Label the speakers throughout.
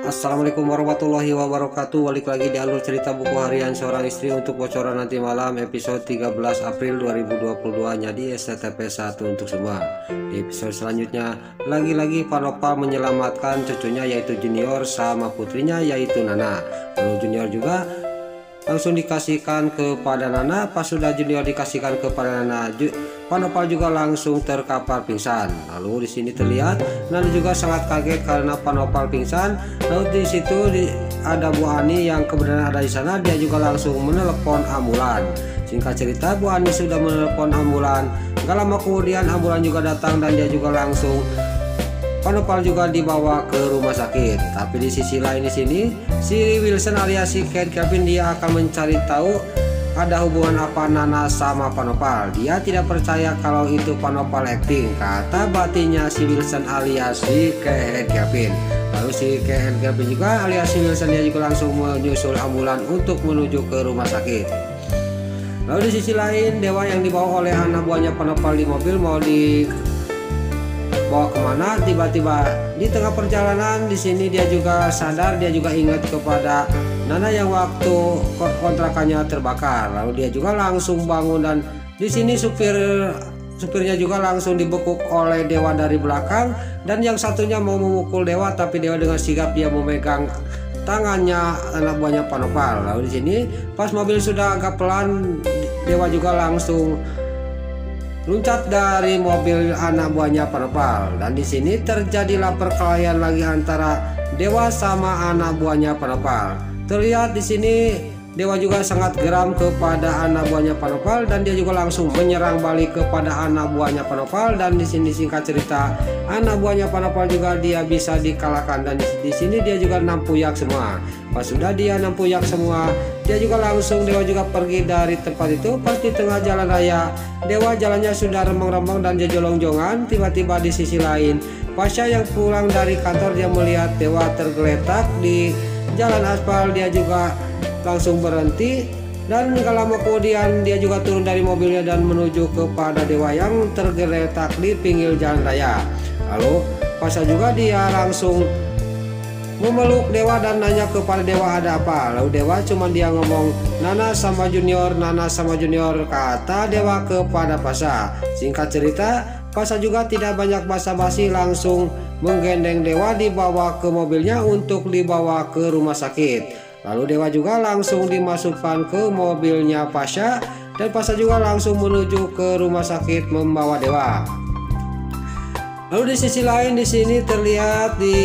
Speaker 1: Assalamualaikum warahmatullahi wabarakatuh. Balik lagi di alur cerita buku harian seorang istri untuk bocoran nanti malam episode 13 April 2022 nya di STTP 1 untuk semua. Di episode selanjutnya lagi-lagi Pak Nopal menyelamatkan cucunya yaitu Junior sama putrinya yaitu Nana. Lalu Junior juga langsung dikasihkan kepada Nana. Pas sudah Junior dikasihkan kepada Nana, Pak Nopal juga langsung terkapar pingsan. Lalu di sini terlihat Nana juga sangat kaget karena Pak Nopal pingsan. Lalu di situ ada Bu Ani yang kebenaran ada di sana. Dia juga langsung menelepon ambulan. Singkat cerita, Bu Ani sudah menelepon ambulan. Gak lama kemudian ambulan juga datang dan dia juga langsung Pak Nopal juga dibawa ke rumah sakit. Tapi di sisi lain di sini si Wilson alias si Kevin dia akan mencari tahu ada hubungan apa Nana sama Pak Nopal. Dia tidak percaya kalau itu Pak Nopal acting, kata batinnya si Wilson alias si Kevin. Lalu si Kevin juga alias si Wilson dia juga langsung menyusul ambulan untuk menuju ke rumah sakit. Lalu di sisi lain Dewa yang dibawa oleh anak buahnya Pak Nopal di mobil mau dibawa kemana, tiba-tiba di tengah perjalanan di sini dia juga sadar, dia juga ingat kepada Nana yang waktu kontrakannya terbakar. Lalu dia juga langsung bangun dan di sini supirnya juga langsung dibekuk oleh Dewa dari belakang dan yang satunya mau memukul Dewa, tapi Dewa dengan sigap dia memegang tangannya anak buahnya Pak Nopal. Lalu di sini pas mobil sudah agak pelan, Dewa juga langsung loncat dari mobil anak buahnya Pak Nopal dan di sini terjadilah perkelahian lagi antara Dewa sama anak buahnya Pak Nopal. Terlihat di sini Dewa juga sangat geram kepada anak buahnya Pak Nopal dan dia juga langsung menyerang balik kepada anak buahnya Pak Nopal dan di sini singkat cerita anak buahnya Pak Nopal juga dia bisa dikalahkan dan di sini dia juga nampuyak semua. Pas sudah dia nampuyak semua, dia juga langsung Dewa juga pergi dari tempat itu. Pas di tengah jalan raya, Dewa jalannya sudah remang-remang dan dia jolong-jongan. Tiba-tiba di sisi lain, Pasha yang pulang dari kantor dia melihat Dewa tergeletak di jalan aspal. Dia juga langsung berhenti dan gak lama kemudian dia juga turun dari mobilnya dan menuju kepada Dewa yang tergeletak di pinggir jalan raya. Lalu Pasha juga dia langsung memeluk Dewa dan nanya kepada Dewa ada apa. Lalu Dewa cuma dia ngomong Nana sama Junior, Nana sama Junior, kata Dewa kepada Pasha. Singkat cerita, Pasha juga tidak banyak basa-basi langsung menggendeng Dewa dibawa ke mobilnya untuk dibawa ke rumah sakit. Lalu Dewa juga langsung dimasukkan ke mobilnya Pasha dan Pasha juga langsung menuju ke rumah sakit membawa Dewa. Lalu di sisi lain di sini terlihat di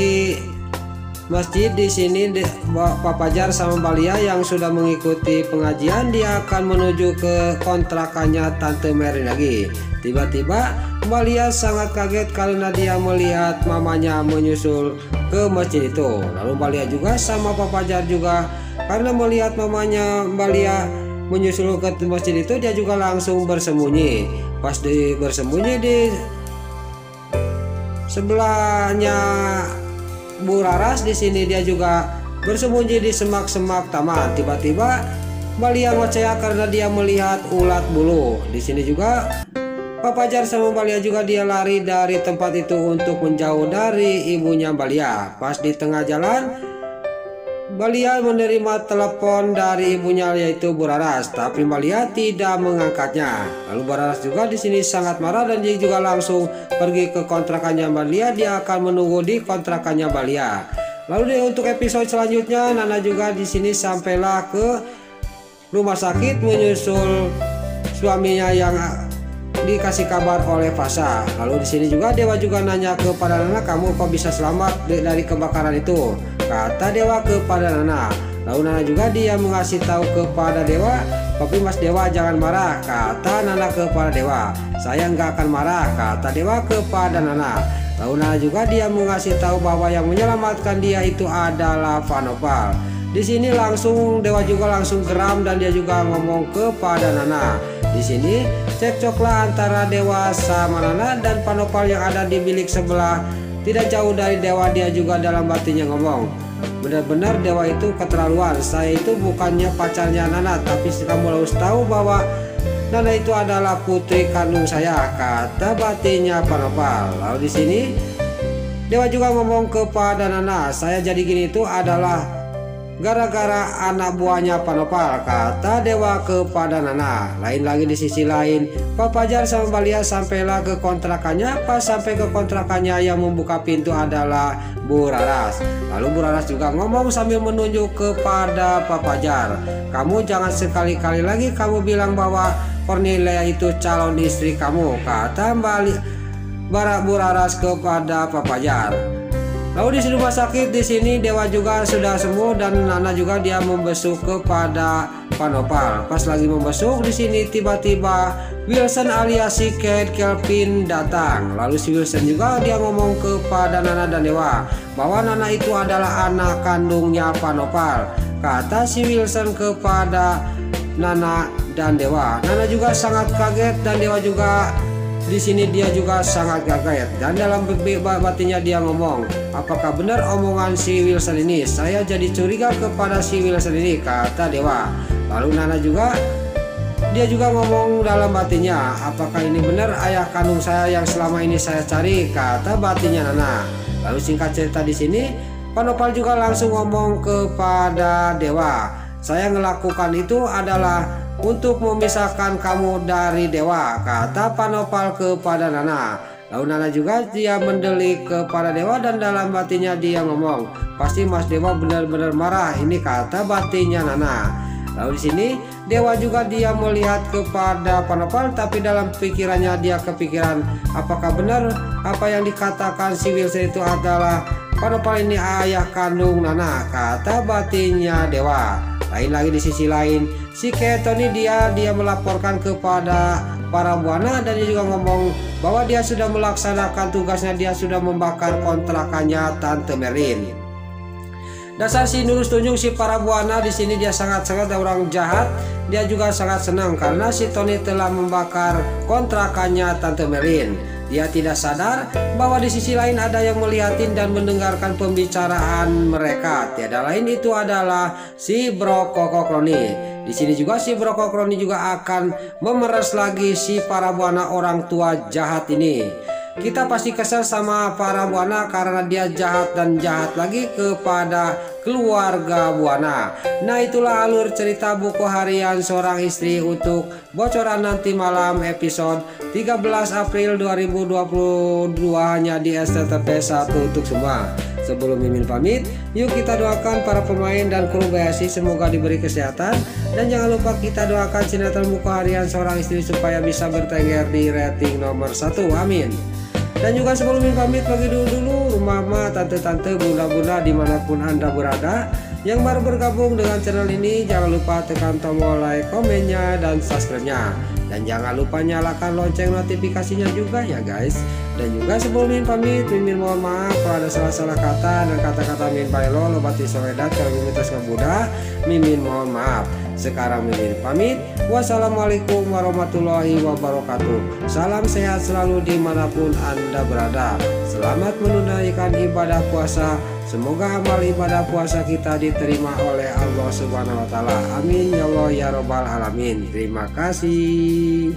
Speaker 1: masjid di sini Pak Pajar sama Balia yang sudah mengikuti pengajian dia akan menuju ke kontrakannya Tante Mary lagi. Tiba-tiba Balia sangat kaget karena dia melihat mamanya menyusul ke masjid itu. Lalu Balia juga sama Pak Pajar juga karena melihat mamanya Balia menyusul ke masjid itu dia juga langsung bersembunyi. Pas bersembunyi di sebelahnya Bu Raras di sini dia juga bersembunyi di semak-semak taman. Tiba-tiba Balia ngoceh karena dia melihat ulat bulu. Di sini juga Pak Pajar sama Balia juga dia lari dari tempat itu untuk menjauh dari ibunya Balia. Pas di tengah jalan Balia menerima telepon dari ibunya yaitu Bu Raras, tapi Balia tidak mengangkatnya. Lalu Bu Raras juga di sini sangat marah dan dia juga langsung pergi ke kontrakannya Balia. Dia akan menunggu di kontrakannya Balia. Lalu untuk episode selanjutnya Nana juga di sini sampailah ke rumah sakit menyusul suaminya yang dikasih kabar oleh Pasha. Lalu di sini juga Dewa juga nanya kepada Nana, kamu kok bisa selamat dari kebakaran itu? Kata Dewa kepada Nana. Lalu Nana juga dia mengasih tahu kepada Dewa, tapi Mas Dewa jangan marah, kata Nana kepada Dewa. Saya nggak akan marah, kata Dewa kepada Nana. Lalu Nana juga dia mengasih tahu bahwa yang menyelamatkan dia itu adalah Pak Nopal. Di sini langsung Dewa juga langsung geram dan dia juga ngomong kepada Nana. Di sini cekcoklah antara Dewa sama Nana dan Pak Nopal yang ada di bilik sebelah. Tidak jauh dari Dewa dia juga dalam batinnya ngomong, benar-benar Dewa itu keterlaluan. Saya itu bukannya pacarnya Nana, tapi kamu harus tahu bahwa Nana itu adalah putri kandung saya, kata batinnya Pak Nopal. Lalu di sini Dewa juga ngomong kepada Nana, saya jadi gini itu adalah gara-gara anak buahnya Panopal, kata Dewa kepada Nana. Lain lagi di sisi lain, Pak Fajar sama Balia sampailah ke kontrakannya. Pas sampai ke kontrakannya, yang membuka pintu adalah Bu Raras. Lalu Bu Raras juga ngomong sambil menunjuk kepada Pak Fajar, kamu jangan sekali-kali lagi kamu bilang bahwa Cornelia itu calon istri kamu, kata Bu Raras kepada Pak Fajar. Lalu di rumah sakit di sini Dewa juga sudah sembuh dan Nana juga dia membesuk kepada Panopal. Pas lagi membesuk di sini tiba-tiba Wilson alias si Kate Kelvin datang. Lalu si Wilson juga dia ngomong kepada Nana dan Dewa bahwa Nana itu adalah anak kandungnya Panopal. Kata si Wilson kepada Nana dan Dewa. Nana juga sangat kaget dan Dewa juga di sini dia juga sangat kaget, dan dalam batinnya dia ngomong, apakah benar omongan si Wilson ini? Saya jadi curiga kepada si Wilson ini, kata Dewa. Lalu Nana juga dia juga ngomong dalam batinnya, apakah ini benar ayah kandung saya yang selama ini saya cari, kata batinnya Nana. Lalu singkat cerita di sini Panopal juga langsung ngomong kepada Dewa, saya ngelakukan itu adalah untuk memisahkan kamu dari Dewa, kata Panopal kepada Nana. Lalu Nana juga dia mendelik kepada Dewa dan dalam batinnya dia ngomong, pasti Mas Dewa benar-benar marah ini, kata batinnya Nana. Lalu di sini Dewa juga dia melihat kepada Panopal, tapi dalam pikirannya dia kepikiran, apakah benar apa yang dikatakan si Wilson itu adalah Panopal ini ayah kandung Nana, kata batinnya Dewa. Lain lagi di sisi lain, si Ketoni dia melaporkan kepada para buana dan dia juga ngomong bahwa dia sudah melaksanakan tugasnya, dia sudah membakar kontrakannya Tante Merlin. Dasar si Nurus tunjuk si para buana di sini dia sangat-sangat orang jahat. Dia juga sangat senang karena si Tony telah membakar kontrakannya Tante Merlin. Dia tidak sadar bahwa di sisi lain ada yang melihatin dan mendengarkan pembicaraan mereka. Tiada lain itu adalah si Brokoko Kroni. Di sini juga si Brokoko Kroni juga akan memeras lagi si para buana orang tua jahat ini. Kita pasti kesal sama para buana karena dia jahat dan jahat lagi kepada keluarga buana. Nah, itulah alur cerita buku harian seorang istri untuk bocoran nanti malam episode 13 April 2022 hanya di STTP 1 untuk semua. Sebelum Mimin pamit, yuk kita doakan para pemain dan kru BSI semoga diberi kesehatan, dan jangan lupa kita doakan sinetron buku harian seorang istri supaya bisa bertengger di rating nomor 1. Amin. Dan juga sebelum Mimin pamit, bagi dulu mama, tante-tante, bunda-bunda dimanapun Anda berada yang baru bergabung dengan channel ini, jangan lupa tekan tombol like, komennya, dan subscribe-nya. Dan jangan lupa nyalakan lonceng notifikasinya juga ya guys. Dan juga sebelum Mimin pamit, Mimin mohon maaf kalau ada salah-salah kata dan kata-kata Mimin bailo lobati soedat kalau Mimin tes kebuda, Mimin mohon maaf. Sekarang Mimin pamit. Wassalamualaikum warahmatullahi wabarakatuh. Salam sehat selalu dimanapun Anda berada. Selamat menunaikan ibadah puasa. Semoga amal ibadah puasa kita diterima oleh Allah Subhanahu wa Ta'ala. Amin ya Allah ya Rabbal Alamin. Terima kasih.